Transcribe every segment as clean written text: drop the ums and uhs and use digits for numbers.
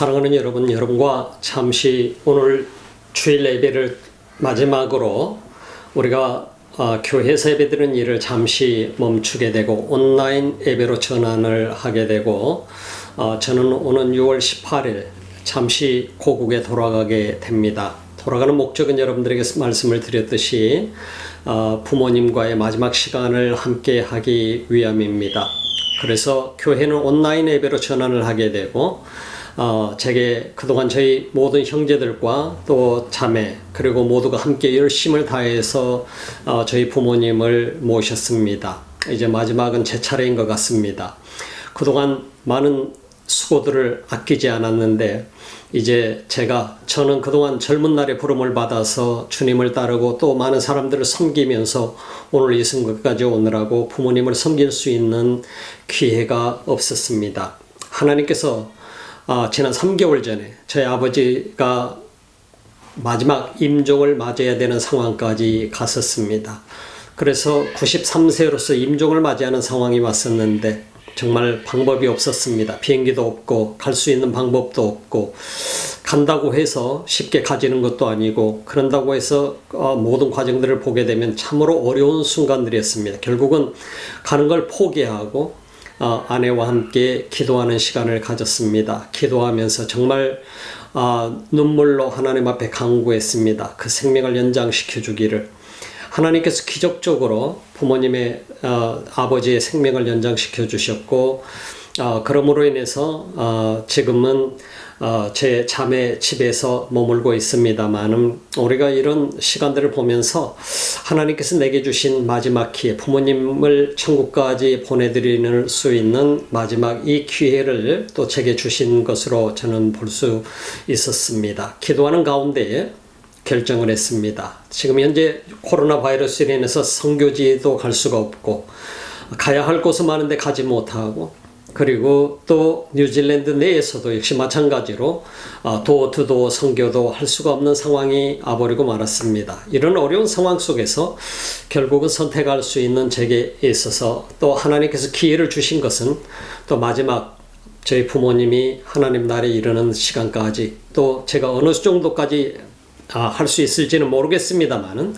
사랑하는 여러분, 여러분과 잠시 오늘 주일 예배를 마지막으로 우리가 교회에서 예배드리는 일을 잠시 멈추게 되고 온라인 예배로 전환을 하게 되고 저는 오는 6월 18일 잠시 고국에 돌아가게 됩니다. 돌아가는 목적은 여러분들에게 말씀을 드렸듯이 부모님과의 마지막 시간을 함께 하기 위함입니다. 그래서 교회는 온라인 예배로 전환을 하게 되고 제게 그동안 저희 모든 형제들과 또 자매 그리고 모두가 함께 열심을 다해서 저희 부모님을 모셨습니다. 이제 마지막은 제 차례인 것 같습니다. 그동안 많은 수고들을 아끼지 않았는데 이제 저는 그동안 젊은 날의 부름을 받아서 주님을 따르고 또 많은 사람들을 섬기면서 오늘 이 순간까지 오느라고 부모님을 섬길 수 있는 기회가 없었습니다. 하나님께서 지난 3개월 전에 저희 아버지가 마지막 임종을 맞이해야 되는 상황까지 갔었습니다. 그래서 93세로서 임종을 맞이하는 상황이 왔었는데 정말 방법이 없었습니다. 비행기도 없고 갈 수 있는 방법도 없고 간다고 해서 쉽게 가지는 것도 아니고 그런다고 해서 모든 과정들을 보게 되면 참으로 어려운 순간들이었습니다. 결국은 가는 걸 포기하고 아내와 함께 기도하는 시간을 가졌습니다. 기도하면서 정말 눈물로 하나님 앞에 간구했습니다. 그 생명을 연장시켜 주기를. 하나님께서 기적적으로 부모님의 아버지의 생명을 연장시켜 주셨고 그러므로 인해서 지금은 제 자매 집에서 머물고 있습니다만은 우리가 이런 시간들을 보면서 하나님께서 내게 주신 마지막 기회, 부모님을 천국까지 보내드리는 수 있는 마지막 이 기회를 또 제게 주신 것으로 저는 볼 수 있었습니다. 기도하는 가운데 결정을 했습니다. 지금 현재 코로나 바이러스로 인해서 선교지도 갈 수가 없고 가야 할 곳은 많은데 가지 못하고 그리고 또 뉴질랜드 내에서도 역시 마찬가지로 도어투도어 선교도 할 수가 없는 상황이 와버리고 말았습니다. 이런 어려운 상황 속에서 결국은 선택할 수 있는 제게 있어서 또 하나님께서 기회를 주신 것은 또 마지막 저희 부모님이 하나님 나라에 이르는 시간까지 또 제가 어느 정도까지 할 수 있을지는 모르겠습니다만은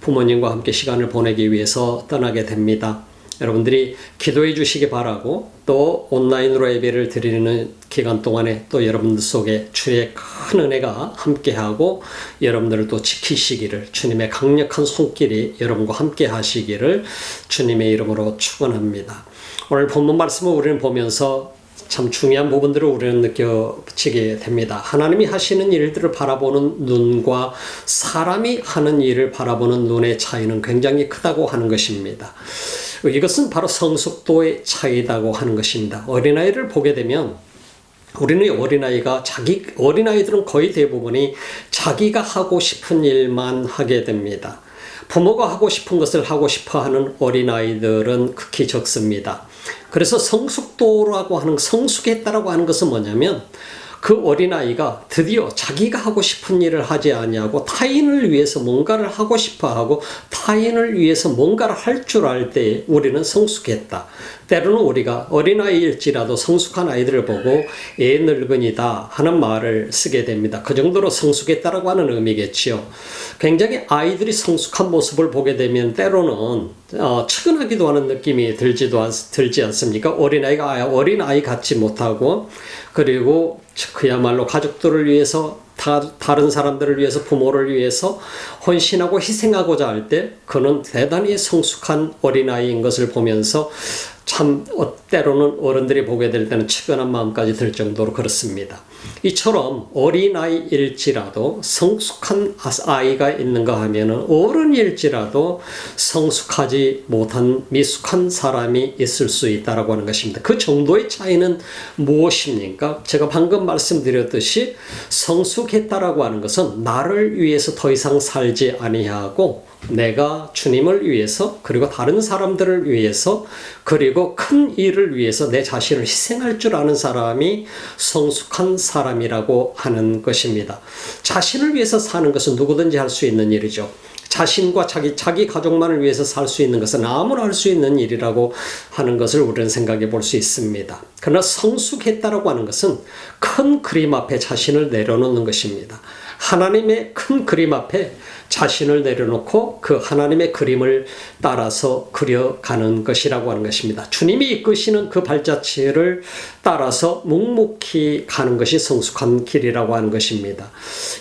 부모님과 함께 시간을 보내기 위해서 떠나게 됩니다. 여러분들이 기도해 주시기 바라고 또 온라인으로 예배를 드리는 기간 동안에 또 여러분들 속에 주의 큰 은혜가 함께하고 여러분들을 또 지키시기를 주님의 강력한 손길이 여러분과 함께 하시기를 주님의 이름으로 축원합니다. 오늘 본문 말씀을 우리는 보면서 참 중요한 부분들을 우리는 느껴지게 됩니다. 하나님이 하시는 일들을 바라보는 눈과 사람이 하는 일을 바라보는 눈의 차이는 굉장히 크다고 하는 것입니다. 이것은 바로 성숙도의 차이라고 하는 것입니다. 어린아이를 보게 되면 우리는 어린아이들은 거의 대부분이 자기가 하고 싶은 일만 하게 됩니다. 부모가 하고 싶은 것을 하고 싶어 하는 어린아이들은 극히 적습니다. 그래서 성숙했다라고 하는 것은 뭐냐면 그 어린아이가 드디어 자기가 하고 싶은 일을 하지 아니하고 타인을 위해서 뭔가를 하고 싶어 하고 타인을 위해서 뭔가를 할 줄 알 때 우리는 성숙했다. 때로는 우리가 어린아이일지라도 성숙한 아이들을 보고 애 늙은이다 하는 말을 쓰게 됩니다. 그 정도로 성숙했다라고 하는 의미겠지요. 굉장히 아이들이 성숙한 모습을 보게 되면 때로는 측은하기도 하는 느낌이 들지 않습니까? 어린아이가 어린아이 같지 못하고 그리고 그야말로 가족들을 위해서 다른 사람들을 위해서 부모를 위해서 헌신하고 희생하고자 할 때 그는 대단히 성숙한 어린아이인 것을 보면서 참 때로는 어른들이 보게 될 때는 측은한 마음까지 들 정도로 그렇습니다. 이처럼 어린아이일지라도 성숙한 아이가 있는가 하면은 어른일지라도 성숙하지 못한 미숙한 사람이 있을 수 있다라고 하는 것입니다. 그 정도의 차이는 무엇입니까? 제가 방금 말씀드렸듯이 성숙했다라고 하는 것은 나를 위해서 더 이상 살지 아니하고 내가 주님을 위해서 그리고 다른 사람들을 위해서 그리고 큰 일을 위해서 내 자신을 희생할 줄 아는 사람이 성숙한 사람이라고 하는 것입니다. 자신을 위해서 사는 것은 누구든지 할 수 있는 일이죠. 자신과 자기 가족만을 위해서 살 수 있는 것은 아무나 할 수 있는 일이라고 하는 것을 우리는 생각해 볼 수 있습니다. 그러나 성숙했다라고 하는 것은 큰 그림 앞에 자신을 내려놓는 것입니다. 하나님의 큰 그림 앞에 자신을 내려놓고 그 하나님의 그림을 따라서 그려가는 것이라고 하는 것입니다. 주님이 이끄시는 그 발자취를 따라서 묵묵히 가는 것이 성숙한 길이라고 하는 것입니다.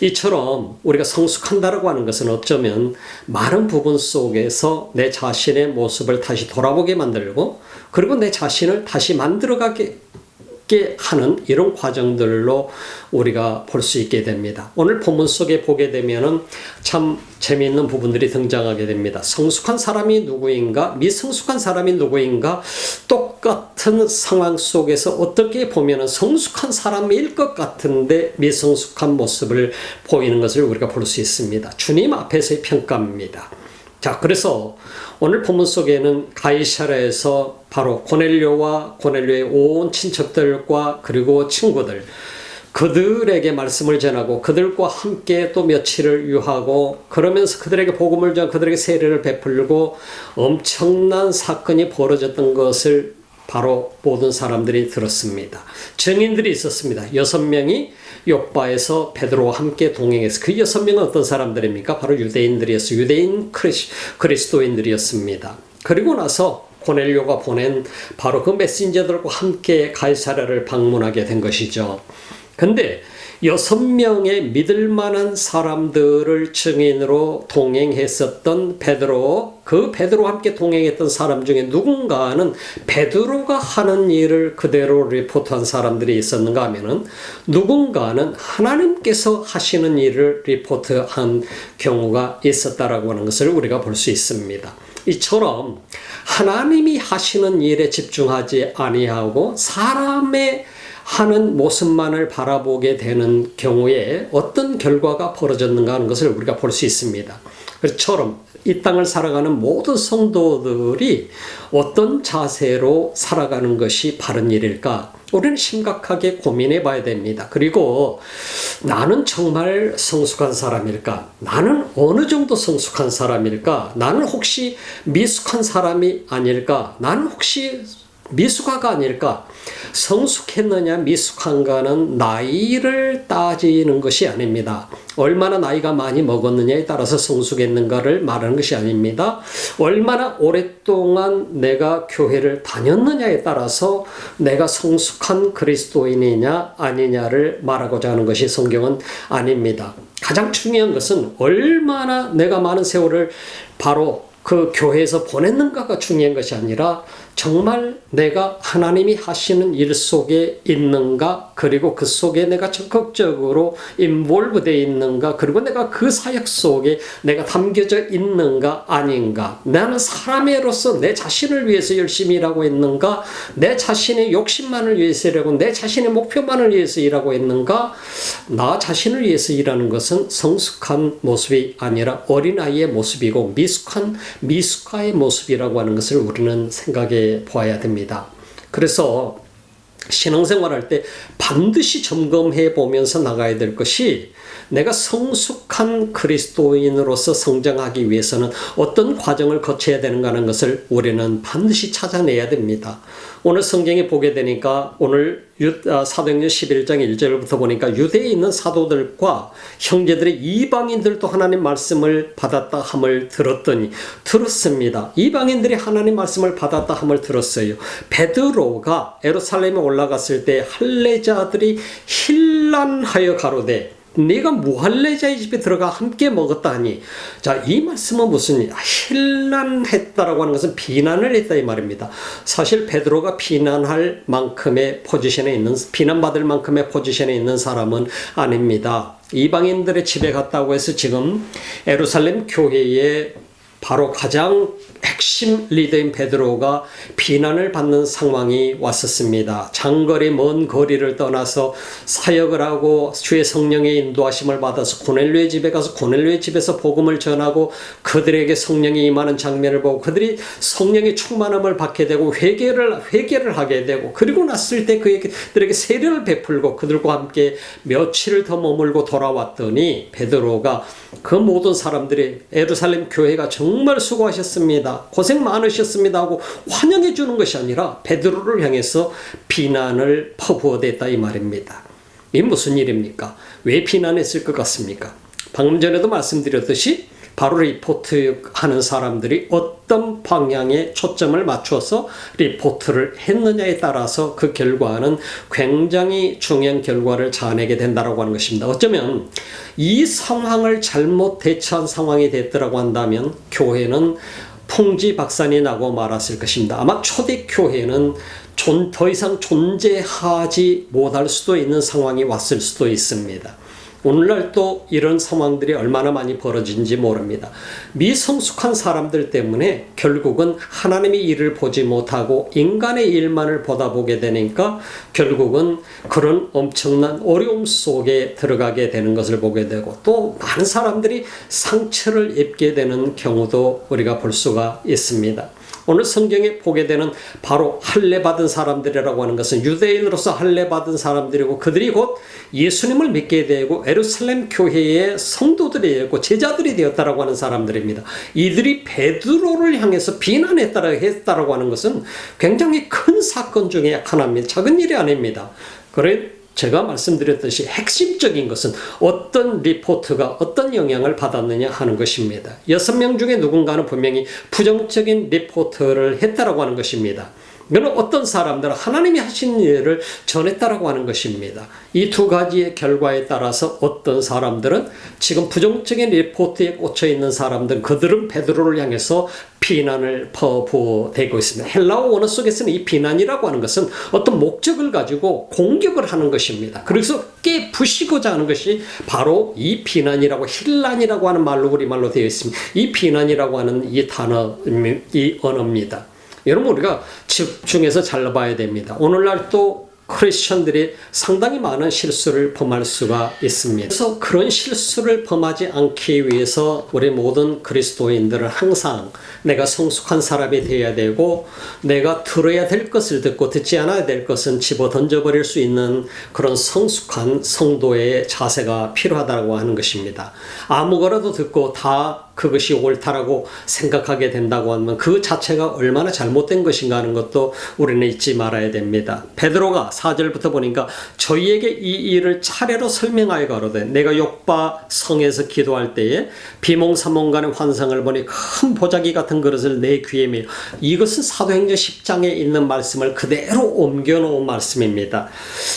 이처럼 우리가 성숙한다라고 하는 것은 어쩌면 많은 부분 속에서 내 자신의 모습을 다시 돌아보게 만들고 그리고 내 자신을 다시 만들어가게 하는 이런 과정들로 우리가 볼 수 있게 됩니다. 오늘 본문 속에 보게 되면은 참 재미있는 부분들이 등장하게 됩니다. 성숙한 사람이 누구인가? 미성숙한 사람이 누구인가? 똑같은 상황 속에서 어떻게 보면은 성숙한 사람일 것 같은데 미성숙한 모습을 보이는 것을 우리가 볼 수 있습니다. 주님 앞에서의 평가입니다. 자, 그래서 오늘 본문 속에는 가이사랴에서 바로 고넬료와 고넬료의 온 친척들과 그리고 친구들 그들에게 말씀을 전하고 그들과 함께 또 며칠을 유하고 그러면서 그들에게 복음을 전하고 그들에게 세례를 베풀고 엄청난 사건이 벌어졌던 것을 바로 모든 사람들이 들었습니다. 증인들이 있었습니다. 6명이 욥바에서 베드로와 함께 동행해서 그 6명은 어떤 사람들입니까? 바로 유대인들이었어요. 유대인 그리스도인들이었습니다. 그리고 나서 고넬료가 보낸 바로 그 메신저들과 함께 가이사랴를 방문하게 된 것이죠. 근데 6명의 믿을 만한 사람들을 증인으로 동행했었던 베드로, 그 베드로와 함께 동행했던 사람 중에 누군가는 베드로가 하는 일을 그대로 리포트한 사람들이 있었는가 하면은 누군가는 하나님께서 하시는 일을 리포트한 경우가 있었다라고 하는 것을 우리가 볼 수 있습니다. 이처럼 하나님이 하시는 일에 집중하지 아니하고 사람의 하는 모습만을 바라보게 되는 경우에 어떤 결과가 벌어졌는가 하는 것을 우리가 볼 수 있습니다. 그처럼 이 땅을 살아가는 모든 성도들이 어떤 자세로 살아가는 것이 바른 일일까? 우리는 심각하게 고민해 봐야 됩니다. 그리고 나는 정말 성숙한 사람일까? 나는 어느 정도 성숙한 사람일까? 나는 혹시 미숙한 사람이 아닐까? 나는 혹시 미숙아가 아닐까? 성숙했느냐 미숙한가는 나이를 따지는 것이 아닙니다. 얼마나 나이가 많이 먹었느냐에 따라서 성숙했는가를 말하는 것이 아닙니다. 얼마나 오랫동안 내가 교회를 다녔느냐에 따라서 내가 성숙한 그리스도인이냐 아니냐를 말하고자 하는 것이 성경은 아닙니다. 가장 중요한 것은 얼마나 내가 많은 세월을 바로 그 교회에서 보냈는가가 중요한 것이 아니라 정말 내가 하나님이 하시는 일 속에 있는가, 그리고 그 속에 내가 적극적으로 인볼브되어 있는가, 그리고 내가 그 사역 속에 내가 담겨져 있는가 아닌가, 나는 사람으로서 내 자신을 위해서 열심히 일하고 있는가, 내 자신의 욕심만을 위해서 일하고 내 자신의 목표만을 위해서 일하고 있는가. 나 자신을 위해서 일하는 것은 성숙한 모습이 아니라 어린아이의 모습이고 미숙아의 모습이라고 하는 것을 우리는 생각해 보아야 됩니다. 그래서 신앙생활할 때 반드시 점검해 보면서 나가야 될 것이 내가 성숙한 그리스도인으로서 성장하기 위해서는 어떤 과정을 거쳐야 되는가 하는 것을 우리는 반드시 찾아내야 됩니다. 오늘 성경에 보게 되니까 오늘 사도행전 11장 1절부터 보니까 유대에 있는 사도들과 형제들의 이방인들도 하나님 말씀을 받았다 함을 들었습니다. 이방인들이 하나님 말씀을 받았다 함을 들었어요. 베드로가 예루살렘에 올라갔을 때 할례자들이 힐난하여 가로되 네가 무할례자의 집에 들어가 함께 먹었다 하니, 자, 이 말씀은 무슨 힐난했다라고 하는 것은 비난을 했다 이 말입니다. 사실 베드로가 비난할 만큼의 포지션에 있는, 비난받을 만큼의 포지션에 있는 사람은 아닙니다. 이방인들의 집에 갔다고 해서 지금 예루살렘 교회의 바로 가장 핵심 리더인 베드로가 비난을 받는 상황이 왔었습니다. 장거리 먼 거리를 떠나서 사역을 하고 주의 성령의 인도하심을 받아서 고넬료의 집에 가서 고넬료의 집에서 복음을 전하고 그들에게 성령이 임하는 장면을 보고 그들이 성령의 충만함을 받게 되고 회개를 하게 되고, 그리고 났을 때 그들에게 세례를 베풀고 그들과 함께 며칠을 더 머물고 돌아왔더니 베드로가 그 모든 사람들이 예루살렘 교회가 정말 수고하셨습니다, 고생 많으셨습니다 하고 환영해 주는 것이 아니라 베드로를 향해서 비난을 퍼부어댔다 이 말입니다. 이게 무슨 일입니까? 왜 비난했을 것 같습니까? 방금 전에도 말씀드렸듯이 바로 리포트하는 사람들이 어떤 방향에 초점을 맞춰서 리포트를 했느냐에 따라서 그 결과는 굉장히 중요한 결과를 자아내게 된다고 하는 것입니다. 어쩌면 이 상황을 잘못 대처한 상황이 됐더라고 한다면 교회는 풍지박산이 나고 말았을 것입니다. 아마 초대 교회는 더 이상 존재하지 못할 수도 있는 상황이 왔을 수도 있습니다. 오늘날 또 이런 상황들이 얼마나 많이 벌어진지 모릅니다. 미성숙한 사람들 때문에 결국은 하나님의 일을 보지 못하고 인간의 일만을 보다 보게 되니까 결국은 그런 엄청난 어려움 속에 들어가게 되는 것을 보게 되고, 또 많은 사람들이 상처를 입게 되는 경우도 우리가 볼 수가 있습니다. 오늘 성경에 보게 되는 바로 할례받은 사람들이라고 하는 것은 유대인으로서 할례받은 사람들이고, 그들이 곧 예수님을 믿게 되고 예루살렘 교회의 성도들이 되고 제자들이 되었다라고 하는 사람들입니다. 이들이 베드로를 향해서 비난했다라고 하는 것은 굉장히 큰 사건 중에 하나입니다. 작은 일이 아닙니다. 그래 제가 말씀드렸듯이 핵심적인 것은 어떤 리포트가 어떤 영향을 받았느냐 하는 것입니다. 6명 중에 누군가는 분명히 부정적인 리포트를 했다라고 하는 것입니다. 이거는 어떤 사람들은 하나님이 하신 일을 전했다라고 하는 것입니다. 이 두 가지의 결과에 따라서 어떤 사람들은 지금 부정적인 리포트에 꽂혀 있는 사람들, 그들은 베드로를 향해서 비난을 퍼부어대고 있습니다. 헬라어 원어 속에서는 이 비난이라고 하는 것은 어떤 목적을 가지고 공격을 하는 것입니다. 그래서 깨부시고자 하는 것이 바로 이 비난이라고, 힐란이라고 하는 말로 우리말로 되어 있습니다. 이 비난이라고 하는 이 단어, 이 언어입니다. 여러분, 우리가 집중해서 잘 봐야 됩니다. 오늘날 또 크리스천들이 상당히 많은 실수를 범할 수가 있습니다. 그래서 그런 실수를 범하지 않기 위해서 우리 모든 그리스도인들은 항상 내가 성숙한 사람이 되어야 되고, 내가 들어야 될 것을 듣고 듣지 않아야 될 것은 집어 던져버릴 수 있는 그런 성숙한 성도의 자세가 필요하다고 하는 것입니다. 아무거나도 듣고 다 그것이 옳다라고 생각하게 된다고 하면 그 자체가 얼마나 잘못된 것인가 하는 것도 우리는 잊지 말아야 됩니다. 베드로가 4절부터 보니까 저희에게 이 일을 차례로 설명하여 가로되 내가 욥바 성에서 기도할 때에 비몽사몽간의 환상을 보니 큰 보자기 같은 그릇을 내 귀에 밀, 이것은 사도행전 10장에 있는 말씀을 그대로 옮겨놓은 말씀입니다.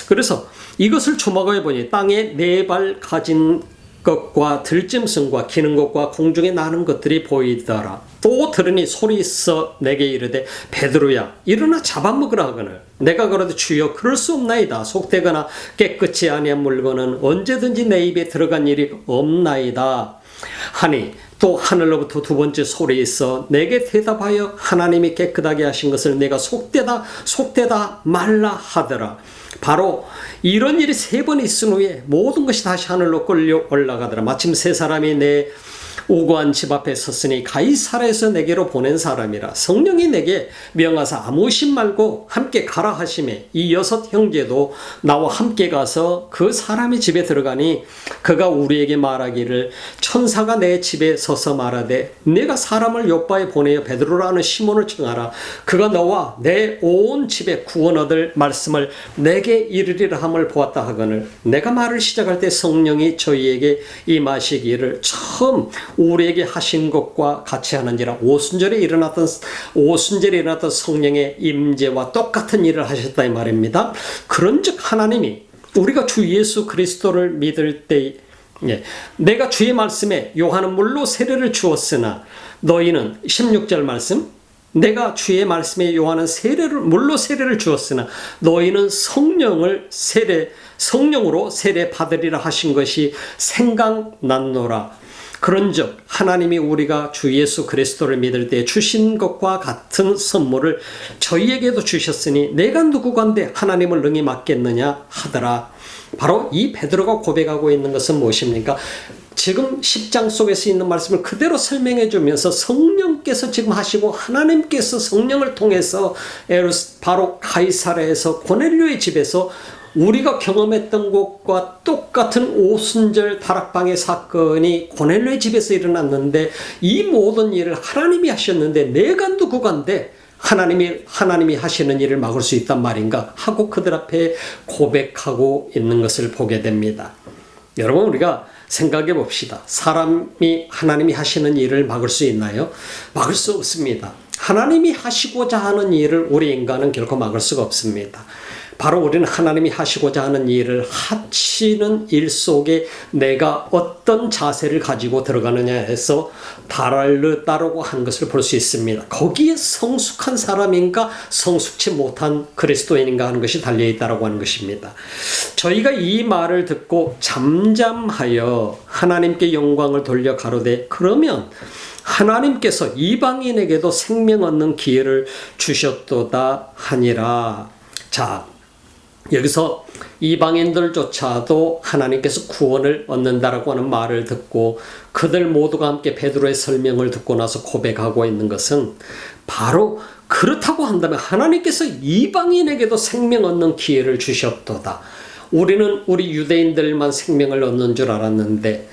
그래서 이것을 주목해 보니 땅에 4발 가진 것과 들짐승과 기는 것과 공중에 나는 것들이 보이더라. 또 들으니 소리 있어 내게 이르되 베드로야 일어나 잡아먹으라 하거늘 내가 그러되 주여 그럴 수 없나이다. 속되거나 깨끗이 아니한 물건은 언제든지 내 입에 들어간 일이 없나이다 하니, 또 하늘로부터 두 번째 소리 있어 내게 대답하여 하나님이 깨끗하게 하신 것을 내가 속되다 말라 하더라. 바로 이런 일이 3번 있은 후에 모든 것이 다시 하늘로 끌려 올라가더라. 마침 3사람이 내 오고한 집 앞에 섰으니 가이사라에서 내게로 보낸 사람이라. 성령이 내게 명하사 아무 심 말고 함께 가라 하시매 이 6 형제도 나와 함께 가서 그 사람의 집에 들어가니 그가 우리에게 말하기를 천사가 내 집에 서서 말하되 내가 사람을 욥바에 보내어 베드로라는 시몬을 청하라. 그가 너와 내 온 집에 구원 얻을 말씀을 내게 이르리라 함을 보았다 하거늘 내가 말을 시작할 때 성령이 저희에게 임하시기를 처음 우리에게 하신 것과 같이 하는지라. 오순절에 일어났던 성령의 임재와 똑같은 일을 하셨다 이 말입니다. 그런즉 하나님이 우리가 주 예수 그리스도를 믿을 때 내가 주의 말씀에 요한은 물로 세례를 주었으나 너희는 16절 말씀, 내가 주의 말씀에 요한은 물로 세례를 주었으나 너희는 성령으로 세례 받으리라 하신 것이 생각났노라. 그런즉 하나님이 우리가 주 예수 그리스도를 믿을 때 주신 것과 같은 선물을 저희에게도 주셨으니 내가 누구간데 하나님을 능히 맡겠느냐 하더라. 바로 이 베드로가 고백하고 있는 것은 무엇입니까? 지금 10장 속에서 있는 말씀을 그대로 설명해 주면서 성령께서 지금 하시고 하나님께서 성령을 통해서 바로 가이사랴에서 고넬료의 집에서 우리가 경험했던 것과 똑같은 오순절 다락방의 사건이 고넬료의 집에서 일어났는데 이 모든 일을 하나님이 하셨는데 내가 누구간데 하나님이 하시는 일을 막을 수 있단 말인가 하고 그들 앞에 고백하고 있는 것을 보게 됩니다. 여러분, 우리가 생각해 봅시다. 사람이 하나님이 하시는 일을 막을 수 있나요? 막을 수 없습니다. 하나님이 하시고자 하는 일을 우리 인간은 결코 막을 수가 없습니다. 바로 우리는 하나님이 하시고자 하는 일을 하시는 일 속에 내가 어떤 자세를 가지고 들어가느냐 해서 따르고 하는 것을 볼 수 있습니다. 거기에 성숙한 사람인가 성숙치 못한 그리스도인인가 하는 것이 달려있다고 하는 것입니다. 저희가 이 말을 듣고 잠잠하여 하나님께 영광을 돌려 가로되 그러면 하나님께서 이방인에게도 생명 얻는 기회를 주셨도다 하니라. 자, 여기서 이방인들조차도 하나님께서 구원을 얻는다라고 하는 말을 듣고 그들 모두가 함께 베드로의 설명을 듣고 나서 고백하고 있는 것은 바로 그렇다고 한다면 하나님께서 이방인에게도 생명 얻는 기회를 주셨도다. 우리는 우리 유대인들만 생명을 얻는 줄 알았는데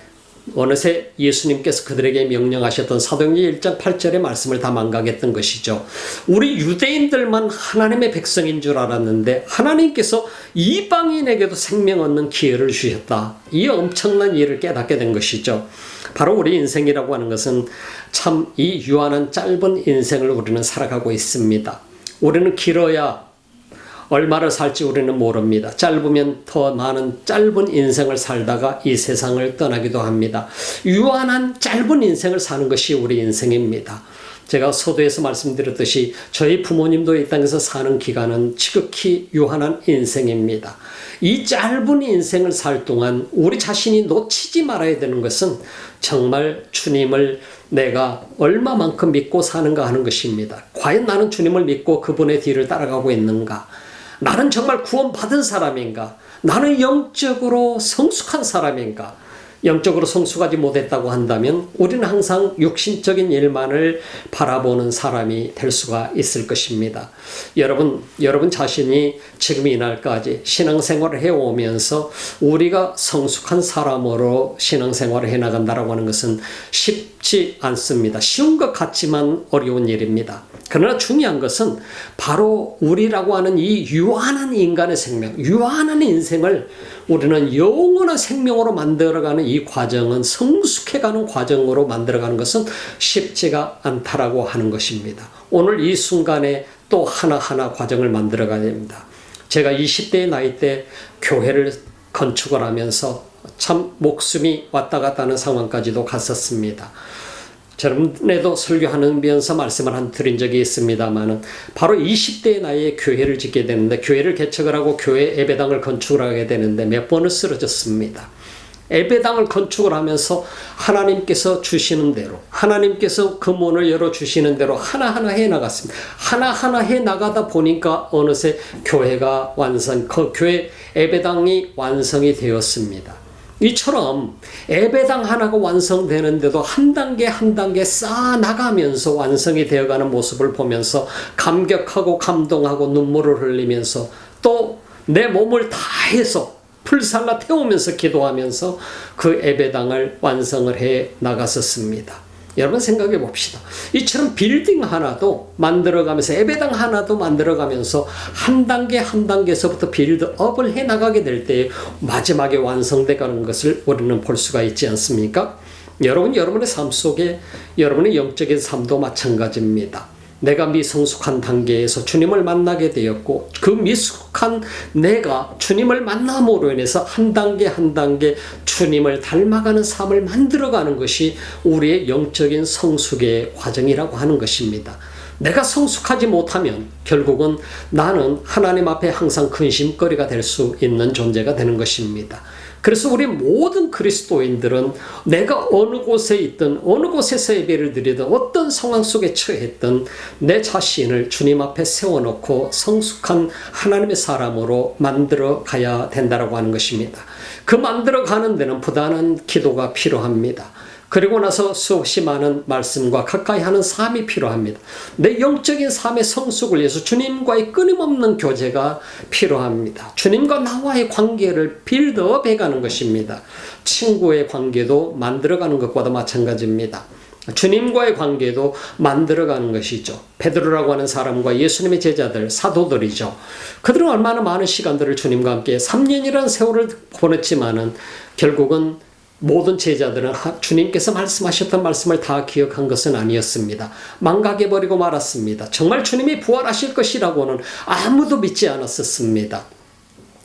어느새 예수님께서 그들에게 명령하셨던 사도행전 1장 8절의 말씀을 다 망각했던 것이죠. 우리 유대인들만 하나님의 백성인 줄 알았는데 하나님께서 이방인에게도 생명 얻는 기회를 주셨다. 이 엄청난 일을 깨닫게 된 것이죠. 바로 우리 인생이라고 하는 것은 참 이 유한한 짧은 인생을 우리는 살아가고 있습니다. 우리는 길어야 얼마를 살지 우리는 모릅니다. 짧으면 더 많은 짧은 인생을 살다가 이 세상을 떠나기도 합니다. 유한한 짧은 인생을 사는 것이 우리 인생입니다. 제가 서두에서 말씀드렸듯이 저희 부모님도 이 땅에서 사는 기간은 지극히 유한한 인생입니다. 이 짧은 인생을 살 동안 우리 자신이 놓치지 말아야 되는 것은 정말 주님을 내가 얼마만큼 믿고 사는가 하는 것입니다. 과연 나는 주님을 믿고 그분의 뒤를 따라가고 있는가? 나는 정말 구원받은 사람인가? 나는 영적으로 성숙한 사람인가? 영적으로 성숙하지 못했다고 한다면 우리는 항상 육신적인 일만을 바라보는 사람이 될 수가 있을 것입니다. 여러분 자신이 지금 이날까지 신앙생활을 해오면서 우리가 성숙한 사람으로 신앙생활을 해나간다고 하는 것은 쉽지 않습니다. 쉬운 것 같지만 어려운 일입니다. 그러나 중요한 것은 바로 우리라고 하는 이 유한한 인간의 생명, 유한한 인생을 우리는 영원한 생명으로 만들어가는 이 과정은 성숙해가는 과정으로 만들어가는 것은 쉽지가 않다라고 하는 것입니다. 오늘 이 순간에 또 하나하나 과정을 만들어가야 됩니다. 제가 20대의 나이 때 교회를 건축을 하면서 참 목숨이 왔다 갔다 하는 상황까지도 갔었습니다. 저번에도 설교하면서 말씀을 드린 적이 있습니다만 바로 20대의 나이에 교회를 짓게 되는데 교회를 개척을 하고 교회 예배당을 건축을 하게 되는데 몇 번을 쓰러졌습니다. 예배당을 건축을 하면서 하나님께서 주시는 대로 하나님께서 그 문을 열어주시는 대로 하나하나 해나갔습니다. 하나하나 해나가다 보니까 어느새 교회가 교회 예배당이 완성이 되었습니다. 이처럼 예배당 하나가 완성되는데도 한 단계 한 단계 쌓아나가면서 완성이 되어가는 모습을 보면서 감격하고 감동하고 눈물을 흘리면서 또 내 몸을 다해서 불살라 태우면서 기도하면서 그 예배당을 완성을 해 나갔었습니다. 여러분 생각해 봅시다. 이처럼 빌딩 하나도 만들어가면서 예배당 하나도 만들어가면서 한 단계 한 단계에서부터 빌드업을 해나가게 될 때 마지막에 완성돼가는 것을 우리는 볼 수가 있지 않습니까? 여러분의 삶 속에 여러분의 영적인 삶도 마찬가지입니다. 내가 미성숙한 단계에서 주님을 만나게 되었고 그 미숙한 내가 주님을 만남으로 인해서 한 단계 한 단계 주님을 닮아가는 삶을 만들어가는 것이 우리의 영적인 성숙의 과정이라고 하는 것입니다. 내가 성숙하지 못하면 결국은 나는 하나님 앞에 항상 근심거리가 될 수 있는 존재가 되는 것입니다. 그래서 우리 모든 그리스도인들은 내가 어느 곳에 있든 어느 곳에서 예배를 드리든 어떤 상황 속에 처했든 내 자신을 주님 앞에 세워놓고 성숙한 하나님의 사람으로 만들어 가야 된다고 하는 것입니다. 그 만들어 가는 데는 부단한 기도가 필요합니다. 그리고 나서 수없이 많은 말씀과 가까이 하는 삶이 필요합니다. 내 영적인 삶의 성숙을 위해서 주님과의 끊임없는 교제가 필요합니다. 주님과 나와의 관계를 빌드업 해가는 것입니다. 친구의 관계도 만들어가는 것과도 마찬가지입니다. 주님과의 관계도 만들어가는 것이죠. 베드로라고 하는 사람과 예수님의 제자들, 사도들이죠. 그들은 얼마나 많은 시간들을 주님과 함께 3년이라는 세월을 보냈지만은 결국은 모든 제자들은 주님께서 말씀하셨던 말씀을 다 기억한 것은 아니었습니다. 망각해버리고 말았습니다. 정말 주님이 부활하실 것이라고는 아무도 믿지 않았었습니다.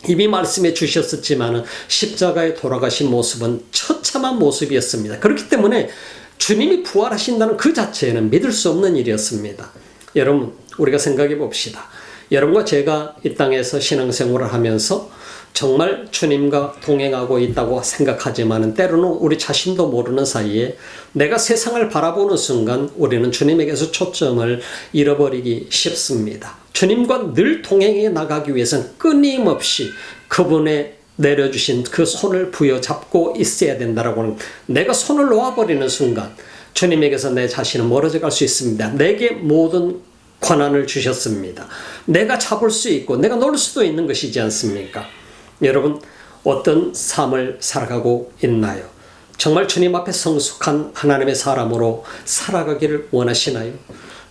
이미 말씀해 주셨었지만 십자가에 돌아가신 모습은 처참한 모습이었습니다. 그렇기 때문에 주님이 부활하신다는 그 자체는 믿을 수 없는 일이었습니다. 여러분, 우리가 생각해 봅시다. 여러분과 제가 이 땅에서 신앙생활을 하면서 정말 주님과 동행하고 있다고 생각하지만 때로는 우리 자신도 모르는 사이에 내가 세상을 바라보는 순간 우리는 주님에게서 초점을 잃어버리기 쉽습니다. 주님과 늘 동행해 나가기 위해서는 끊임없이 그분의 내려주신 그 손을 부여잡고 있어야 된다라고 하는, 내가 손을 놓아버리는 순간 주님에게서 내 자신은 멀어져 갈 수 있습니다. 내게 모든 권한을 주셨습니다. 내가 잡을 수 있고 내가 놓을 수도 있는 것이지 않습니까? 여러분, 어떤 삶을 살아가고 있나요? 정말 주님 앞에 성숙한 하나님의 사람으로 살아가기를 원하시나요?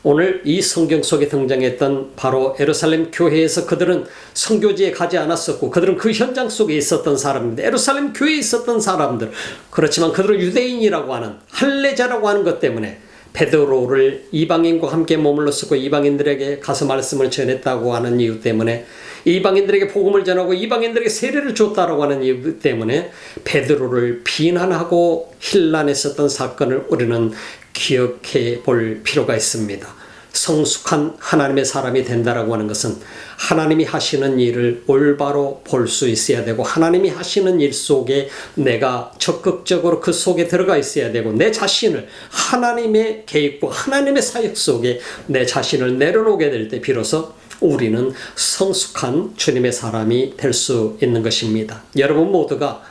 오늘 이 성경 속에 등장했던 바로 예루살렘 교회에서 그들은 선교지에 가지 않았었고 그들은 그 현장 속에 있었던 사람인데, 예루살렘 교회에 있었던 사람들, 그렇지만 그들은 유대인이라고 하는 할례자라고 하는 것 때문에 베드로를 이방인과 함께 머물렀었고 이방인들에게 가서 말씀을 전했다고 하는 이유 때문에, 이방인들에게 복음을 전하고 이방인들에게 세례를 줬다라고 하는 이유 때문에 베드로를 비난하고 힐난했었던 사건을 우리는 기억해 볼 필요가 있습니다. 성숙한 하나님의 사람이 된다라고 하는 것은 하나님이 하시는 일을 올바로 볼 수 있어야 되고, 하나님이 하시는 일 속에 내가 적극적으로 그 속에 들어가 있어야 되고, 내 자신을 하나님의 계획과 하나님의 사역 속에 내 자신을 내려놓게 될 때 비로소 우리는 성숙한 주님의 사람이 될 수 있는 것입니다. 여러분 모두가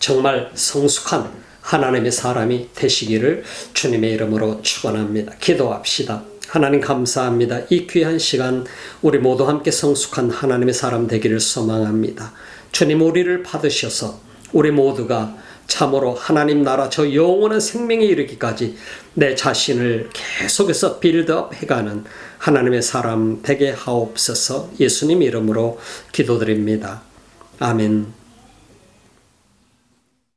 정말 성숙한 하나님의 사람이 되시기를 주님의 이름으로 축원합니다. 기도합시다. 하나님 감사합니다. 이 귀한 시간 우리 모두 함께 성숙한 하나님의 사람 되기를 소망합니다. 주님, 우리를 받으셔서 우리 모두가 참으로 하나님 나라 저 영원한 생명에 이르기까지 내 자신을 계속해서 빌드업 해가는 하나님의 사람 되게 하옵소서. 예수님 이름으로 기도드립니다. 아멘.